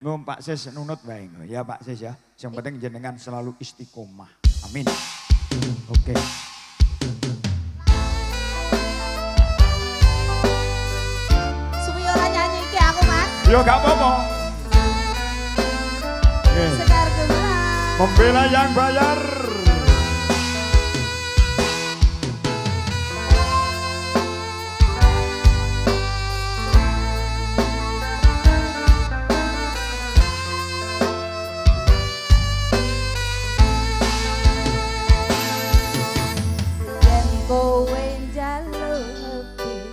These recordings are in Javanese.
Ngom Pak Sis nunut bae ya Pak Sis ya. Yang penting jenengan selalu istiqomah. Amin. Oke. Suwi ora nyanyi iki aku, Mas. Yo gak apa-apa. Sekar gemelan. Pembela yang bayar. Yen kowe njaluk lebih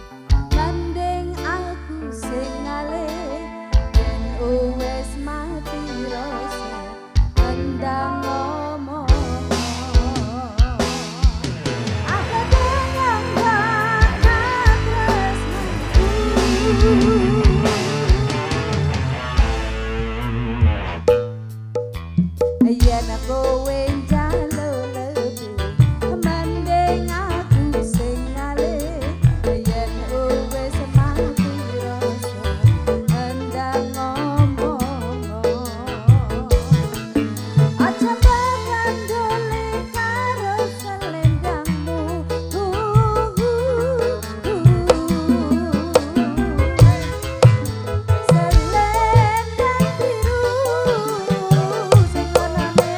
mending aku sing ngalih. Yen wis mati rasa endang ngomong. Aku pengen gak tresnaku. Yen kowe njaluk lebih mending aku sing ngalih. Yen wis mati rasa endang ngomong. Aja ngandoli karo selendangmu. Selendang biru sing warnane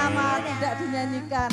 lama tidak dinyanyikan.